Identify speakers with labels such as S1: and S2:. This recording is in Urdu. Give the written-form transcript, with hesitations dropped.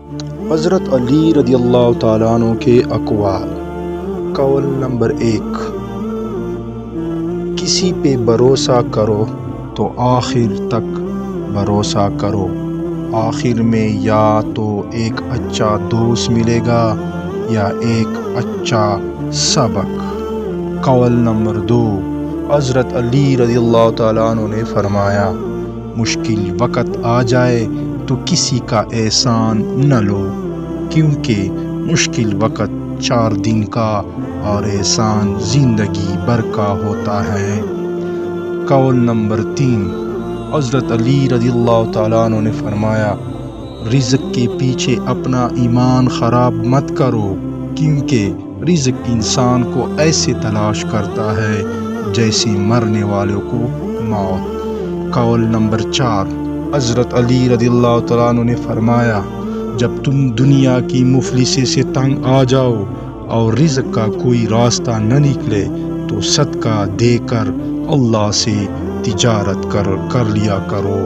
S1: حضرت علی رضی اللہ تعالیٰ عنہ کے اقوال۔ قول نمبر 1، کسی پہ بھروسہ کرو تو آخر تک بھروسہ کرو، آخر میں یا تو ایک اچھا دوست ملے گا یا ایک اچھا سبق۔ قول نمبر 2، حضرت علی رضی اللہ تعالیٰ عنہ نے فرمایا، مشکل وقت آ جائے تو کسی کا احسان نہ لو، کیونکہ مشکل وقت 4 دن کا اور احسان زندگی بھر کا ہوتا ہے۔ قول نمبر 3، حضرت علی رضی اللہ تعالیٰ عنہ نے فرمایا، رزق کے پیچھے اپنا ایمان خراب مت کرو، کیونکہ رزق انسان کو ایسے تلاش کرتا ہے جیسے مرنے والوں کو موت۔ قول نمبر 4، حضرت علی رضی اللہ تعالیٰ عنہ نے فرمایا، جب تم دنیا کی مفلسی سے تنگ آ جاؤ اور رزق کا کوئی راستہ نہ نکلے تو صدقہ دے کر اللہ سے تجارت کر لیا کرو۔